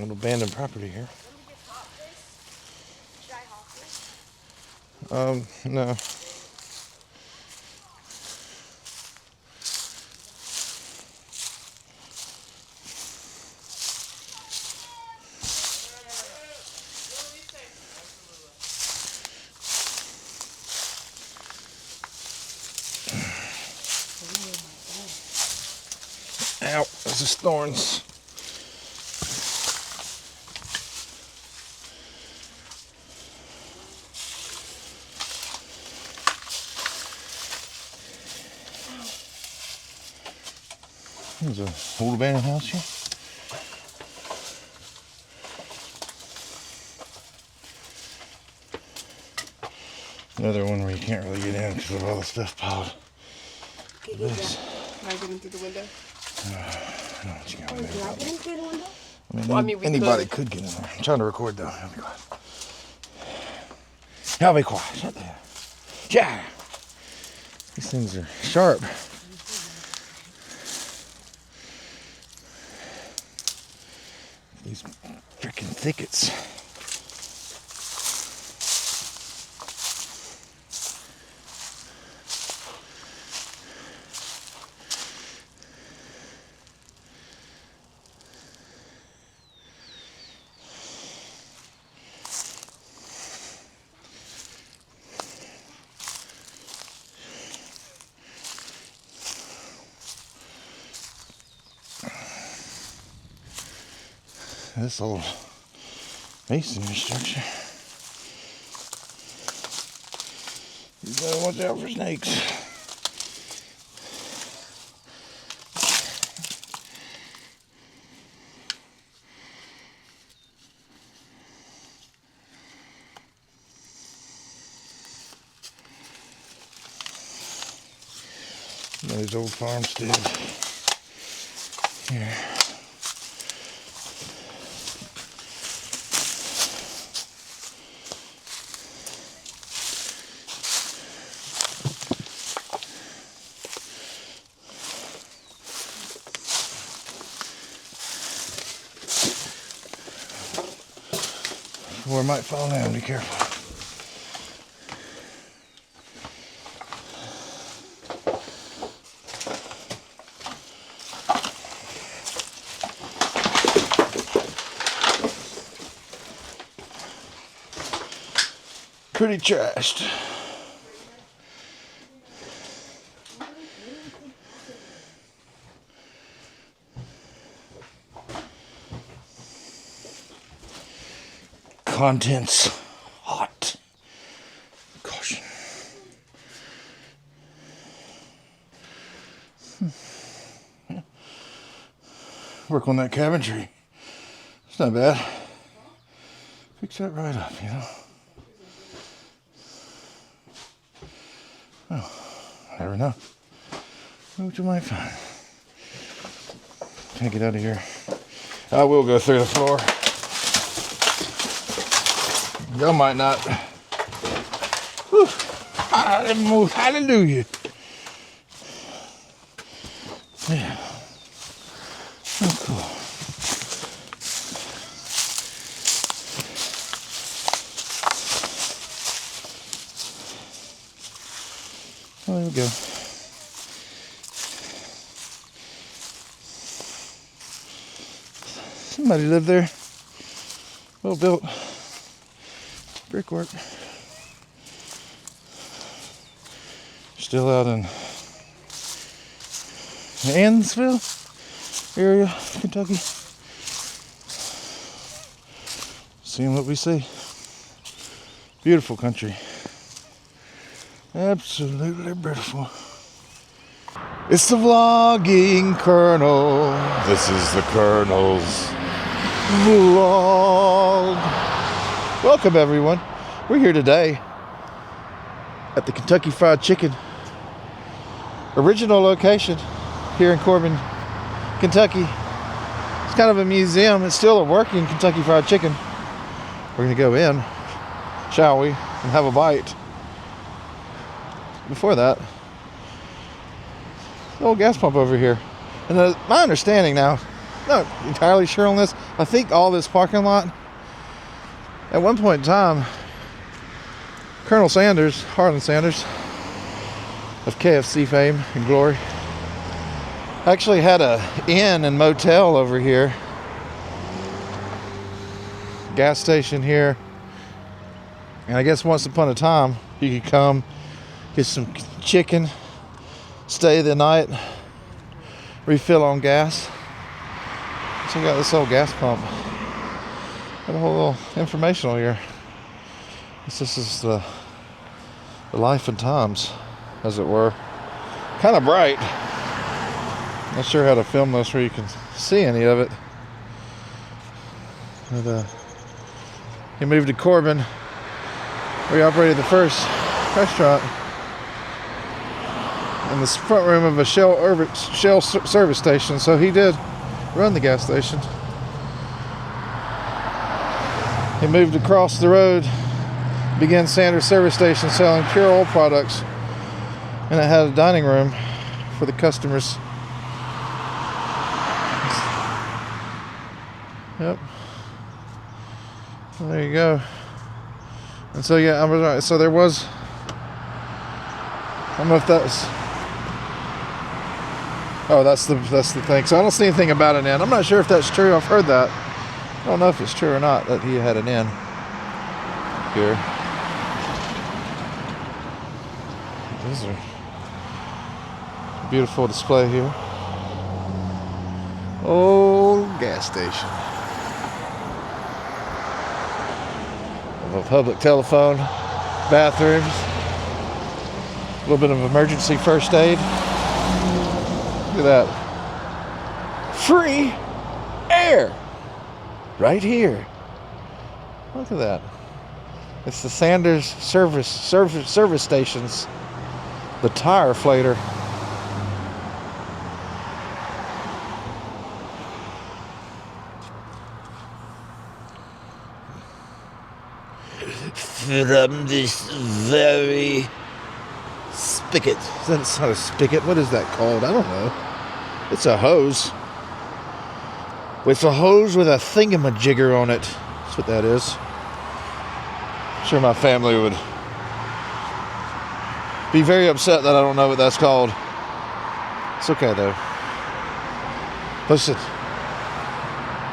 little abandoned property here. No. Ow, this is thorns. There's an old abandoned house here. Another one where you can't really get in because of all the stuff piled. Can I get in through the window? I don't want you going Can I get in through the window? I mean, anybody could get in there. I'm trying to record though. I'll be quiet. I'll be quiet. Shut there. Yeah. These things are sharp. These freaking thickets. This old masonry structure. You gotta watch out for snakes. Those old farmsteads here. Or it might fall down, be careful. Pretty trashed. Contents hot. Caution. Work on that cabinetry. It's not bad. Fix that right up, you know. Oh, never know. What you might find. Can't get out of here. I will go through the floor. Y'all might not. Whew. Hallelujah. Yeah. Oh, cool. Oh, there we go. Somebody lived there. Well built. Brickwork. Still out in Annesville area, Kentucky. Seeing what we see. Beautiful country. Absolutely beautiful. It's the vlogging Colonel. This is the Colonel's vlog. Welcome everyone. We're here today at the Kentucky Fried Chicken. Original location here in Corbin, Kentucky. It's kind of a museum. It's still a working Kentucky Fried Chicken. We're gonna go in, shall we, and have a bite. Before that, the old gas pump over here. And my understanding now, not entirely sure on this. I think all this parking lot, at one point in time, Colonel Sanders, Harland Sanders, of KFC fame and glory, actually had a inn and motel over here. Gas station here. And I guess once upon a time, you could come, get some chicken, stay the night, refill on gas. So we got this old gas pump. Got a whole little informational here. This is the life and times, as it were. Kind of bright. Not sure how to film this where you can see any of it. But, he moved to Corbin, where he operated the first restaurant in the front room of a Shell service station. So he did run the gas station. He moved across the road, began Sanders service station selling pure oil products, and it had a dining room for the customers. Yep. Well, there you go. And so yeah, so there was, I don't know if that's, oh, that's the thing. So I don't see anything about an inn. I'm not sure if that's true. I've heard that. I don't know if it's true or not that he had an inn here. These are a beautiful display here. Old gas station. A public telephone, bathrooms, a little bit of emergency first aid. Look at that. Free air right here. Look at that. It's the Sanders service stations. The tire flater. From this very spigot. That's not a spigot. What is that called? I don't know. It's a hose. It's a hose with a thingamajigger on it. That's what that is. I'm sure my family would be very upset that I don't know what that's called. It's okay though. Listen,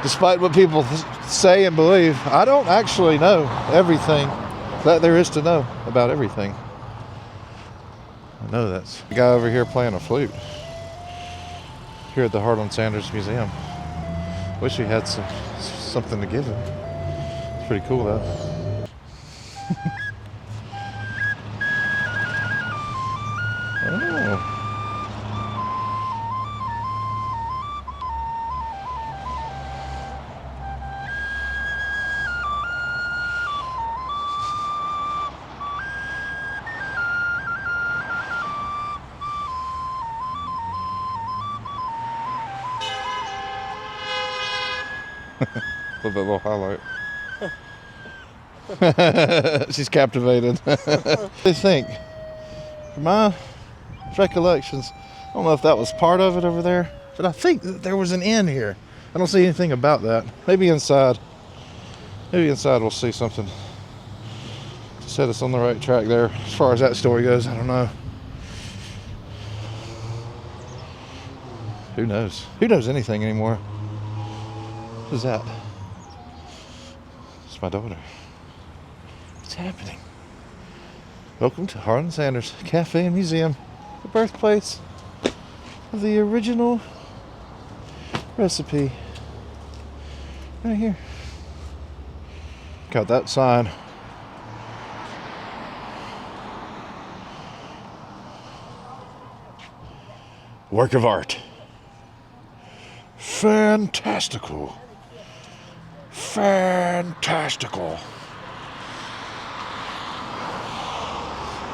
despite what people say and believe, I don't actually know everything that there is to know about everything. I know that's the guy over here playing a flute here at the Harland Sanders Museum. Wish we had something to give him. It's pretty cool though. Oh. A little highlight. She's captivated. I think, from my recollections, I don't know if that was part of it over there, but I think that there was an inn here. I don't see anything about that. Maybe inside. Maybe inside we'll see something to set us on the right track there. As far as that story goes, I don't know. Who knows? Who knows anything anymore? What is that? It's my daughter. What's happening? Welcome to Harland Sanders Cafe and Museum, the birthplace of the original recipe. Right here. Got that sign. Work of art. Fantastical. Fantastical.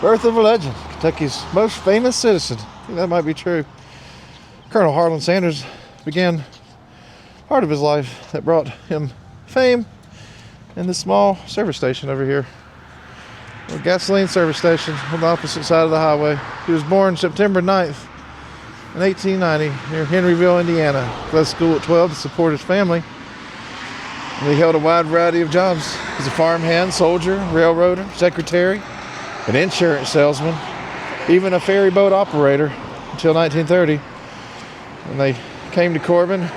Birth of a legend. Kentucky's most famous citizen. I think that might be true. Colonel Harland Sanders began part of his life that brought him fame in this small service station over here. A gasoline service station on the opposite side of the highway. He was born September 9th, in 1890 near Henryville, Indiana. Left school at 12 to support his family. And he held a wide variety of jobs. He's a farmhand, soldier, railroader, secretary, an insurance salesman, even a ferry boat operator until 1930. When they came to Corbin,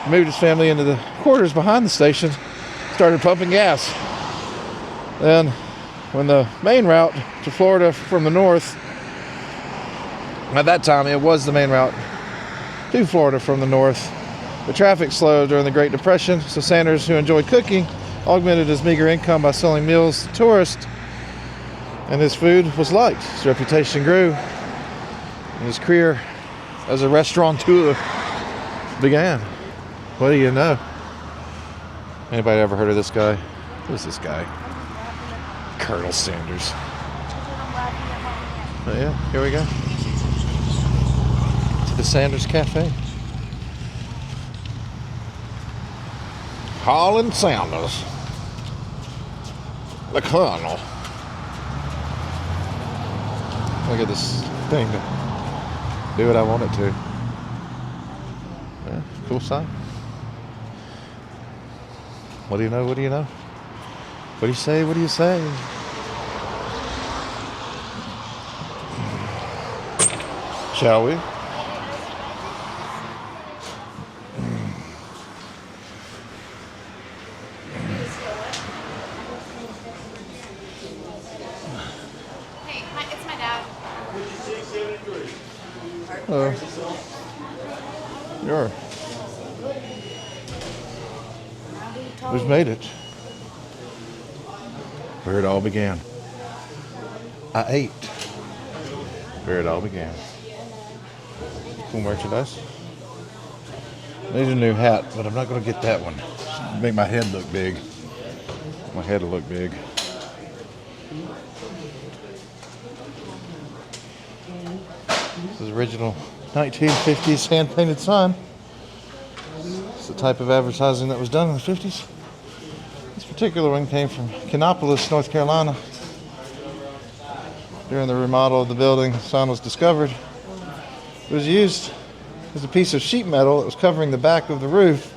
moved his family into the quarters behind the station, started pumping gas. Then, when the main route to Florida from the north, at that time it was the main route to Florida from the north, the traffic slowed during the Great Depression, so Sanders, who enjoyed cooking, augmented his meager income by selling meals to tourists, and his food was liked. His reputation grew, and his career as a restaurateur began. What do you know? Anybody ever heard of this guy? Who's this guy? Colonel Sanders. Oh yeah, here we go. To the Sanders Cafe. Harland Sanders. The Colonel. Look at this thing. Do what I want it to. Yeah, cool sign. What do you know? What do you know? What do you say? What do you say? Shall we? Hey, it's my dad. Sure. We've made it. Where it all began. I ate. Where it all began. Cool merchandise. Need a new hat, but I'm not going to get that one. Make my head look big. My head will look big. This is original 1950s hand-painted sign. It's the type of advertising that was done in the 50s. This particular one came from Kannapolis, North Carolina. During the remodel of the building, the sign was discovered. It was used as a piece of sheet metal that was covering the back of the roof.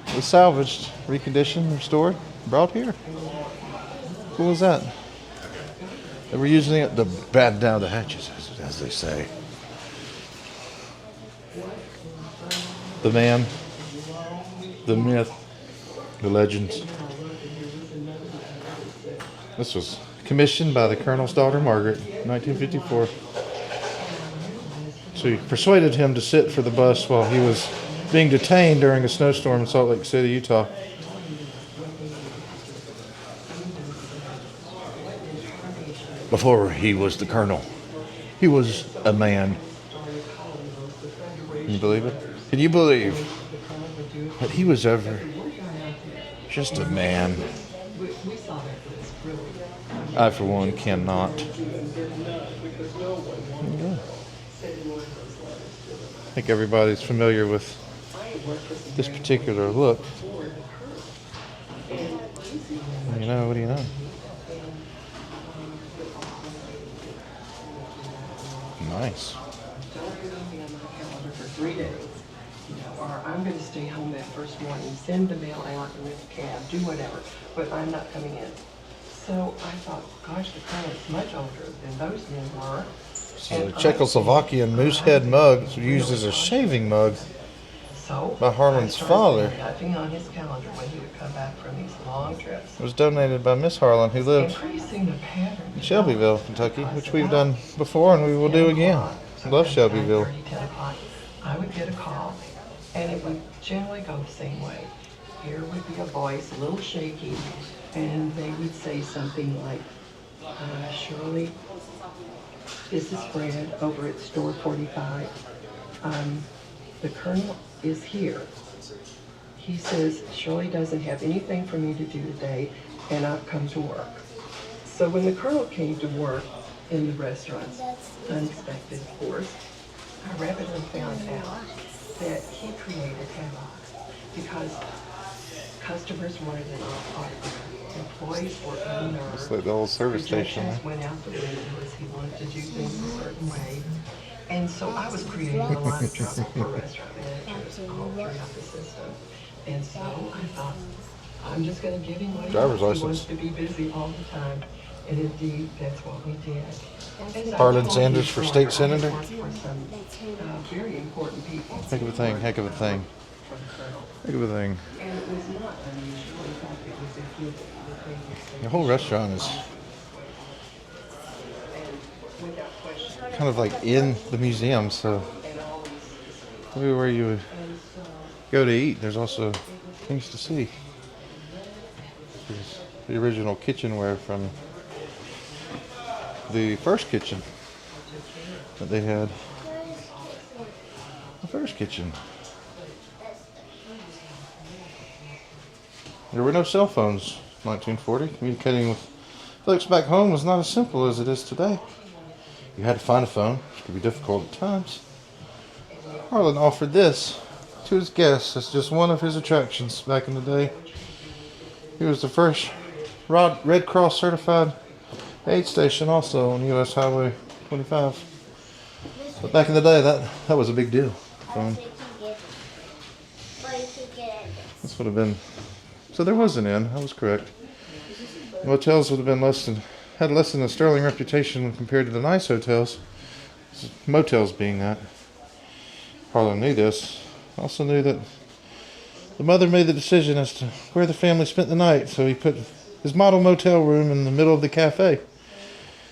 It was salvaged, reconditioned, restored, brought here. Cool as that? They were using it to batten down the hatches, as they say. The man, the myth, the legends. This was commissioned by the Colonel's daughter, Margaret, 1954. She persuaded him to sit for the bus while he was being detained during a snowstorm in Salt Lake City, Utah. Before he was the Colonel, he was a man. Can you believe it? Can you believe that he was ever just a man? I, for one, cannot. I think everybody's familiar with this particular look. What do you know? What do you know? Nice. For 3 days, or I'm going to stay home that first morning, send the mail out in this cab, do whatever, but I'm not coming in. So I thought, gosh, the Colonel's much older than those men were. So the Czechoslovakian moosehead mug was used as a shaving mug by Harland's father. Nothing on his calendar when he would come back from these long trips. It was donated by Miss Harland, who lived Increasing the pattern in Shelbyville, Kentucky, which we've done before and we will do again. I love Shelbyville. 10 o'clock, I would get a call, and it would generally go the same way. Here would be a voice, a little shaky, and they would say something like, Shirley, this is Fred over at store 45. The Colonel is here. He says Shirley doesn't have anything for me to do today, and I've come to work. So when the Colonel came to work in the restaurants, unexpected of course, I rapidly found out that he created havoc because customers wanted an autograph. Employees were unnerved. It's like the old service station. Projections went out the window as he wanted to do things a certain way. And so I was creating a lot of trouble for restaurant managers all throughout the system. And so I thought, I'm just going to give him what he Driver's wants. He license. wants to be busy all the time. And indeed, that's what we did. As I Harland told you Sanders for before, state I senator. worked for some very important people. Heck of a thing, heck of a thing, For the colonel. heck of a thing. And it was not unusual. In fact, it was a good thing. The whole restaurant is And without question, kind of like in the museum, so and always. everywhere you would And so go to eat, there's also things to see. There's the original kitchenware from the first kitchen that they had. The first kitchen. There were no cell phones in 1940. Communicating with folks back home was not as simple as it is today. You had to find a phone, which could be difficult at times. Harland offered this to his guests as just one of his attractions back in the day. He was the first Red Cross certified aid station also on US Highway 25. But back in the day, that was a big deal. This would have been, so there was an inn, I was correct. Motels would have been had less than a sterling reputation compared to the nice hotels. Motels being that. Harlan knew this. Also knew that the mother made the decision as to where the family spent the night, so he put his model motel room in the middle of the cafe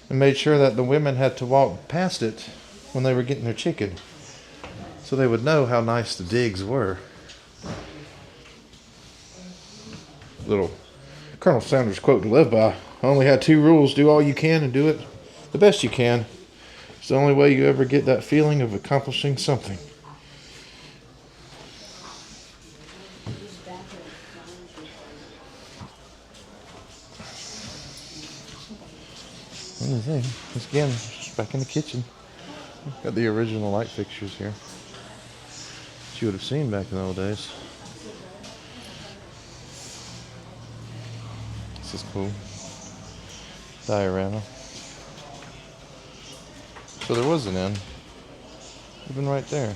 and made sure that the women had to walk past it when they were getting their chicken, so they would know how nice the digs were. Little Colonel Sanders quote to live by. I only had 2 rules: do all you can and do it the best you can. It's the only way you ever get that feeling of accomplishing something. What is it? Once again, just back in the kitchen. Got the original light fixtures here that you would have seen back in the old days. This is cool. Diorama. So there was an inn. Even right there.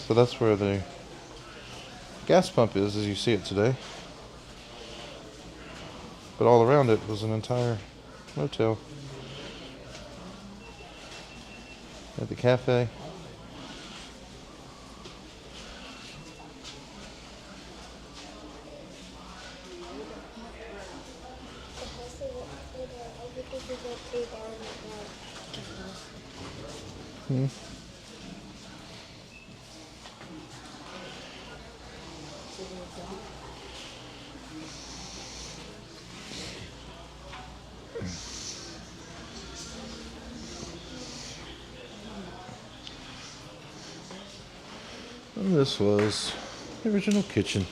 So that's where the gas pump is as you see it today. But all around it was an entire motel. At the cafe. Hmm. And this was the original kitchen.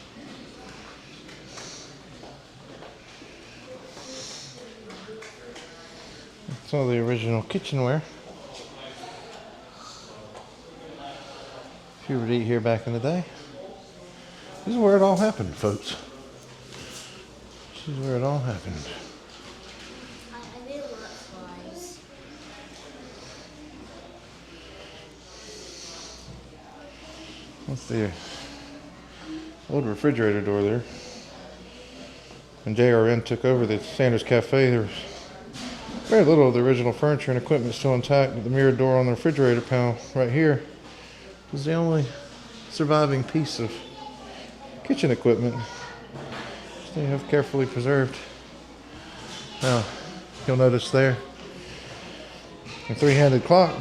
That's all the original kitchenware. If you were to eat here back in the day, this is where it all happened, folks. This is where it all happened. That's the old refrigerator door there. When JRN took over the Sanders Cafe, there was very little of the original furniture and equipment still intact, but the mirrored door on the refrigerator panel right here was the only surviving piece of kitchen equipment they have carefully preserved. Now, you'll notice there a 3-handed clock.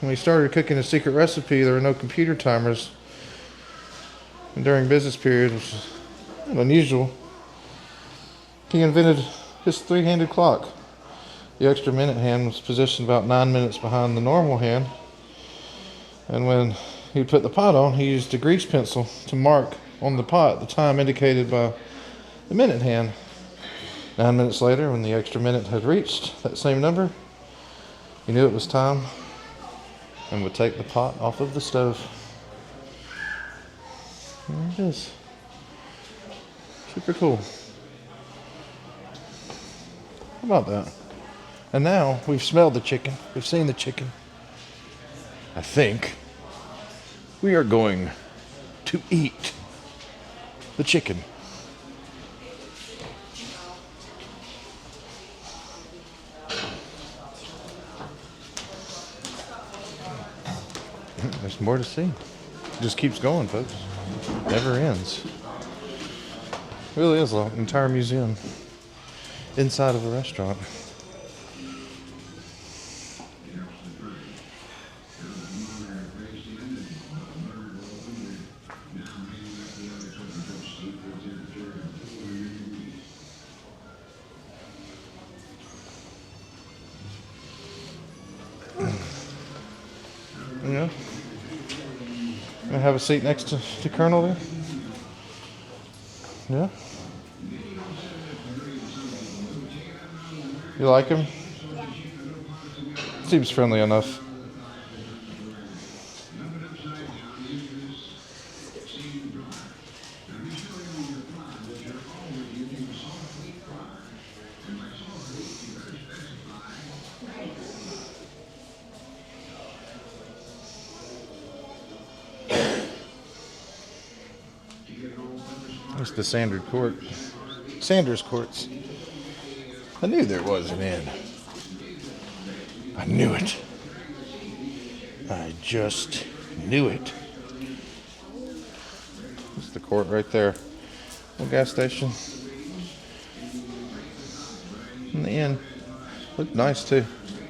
When we started cooking a secret recipe, there were no computer timers. And during business period, which is unusual, he invented his 3-handed clock. The extra minute hand was positioned about 9 minutes behind the normal hand. And when he put the pot on, he used a grease pencil to mark on the pot the time indicated by the minute hand. 9 minutes later, when the extra minute had reached that same number, he knew it was time and would take the pot off of the stove. There it is. Super cool. How about that? And now we've smelled the chicken. We've seen the chicken. I think we are going to eat the chicken. There's more to see. It just keeps going, folks. Never ends. It really is an entire museum inside of a restaurant. Yeah. Gonna have a seat next to Colonel there? Yeah? You like him? Seems friendly enough. It's the Sanders Courts. I knew there was an inn. I knew it. I just knew it. It's the court right there. Little gas station. And the inn. Looked nice too.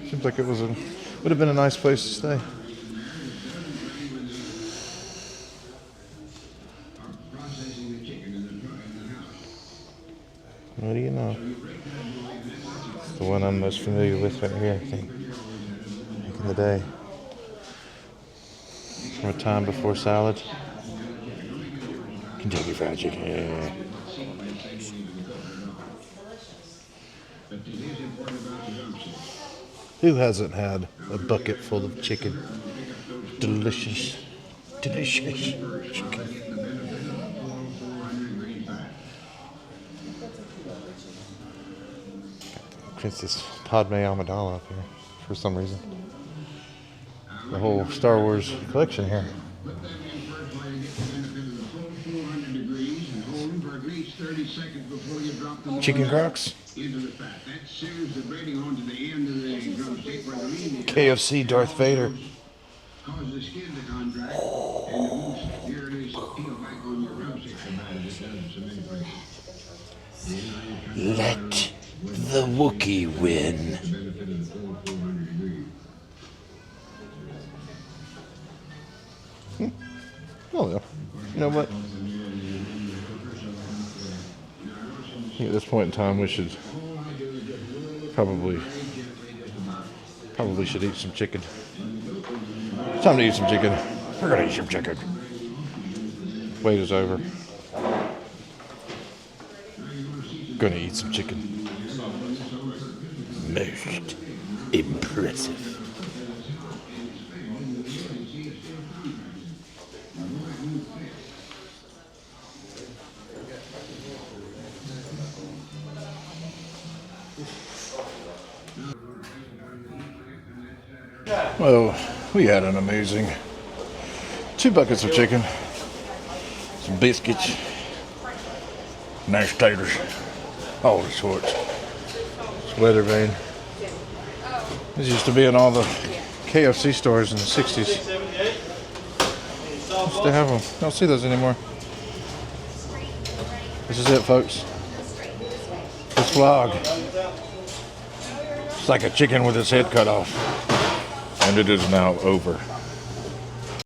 Seems like it would have been a nice place to stay. What do you know? It's the one I'm most familiar with right here, I think. Back in the day. From a time before salad. Kentucky Fried Chicken. Yeah. Who hasn't had a bucket full of chicken? Delicious. Delicious chicken. Princess Padme Amidala up here for some reason. The whole Star Wars collection here. Chicken Crocs. KFC Darth Vader. Let the Wookiee win. Oh yeah. You know what? I think at this point in time we should probably should eat some chicken. It's time to eat some chicken. We're gonna eat some chicken. Wait is over. Gonna eat some chicken. Most impressive. Well, we had an amazing 2 buckets of chicken, some biscuits, mashed taters, all the sorts. Weather vane. This used to be in all the KFC stores in the 60s. Used to have them. Don't see those anymore. This is it, folks. This vlog. It's like a chicken with its head cut off. And it is now over.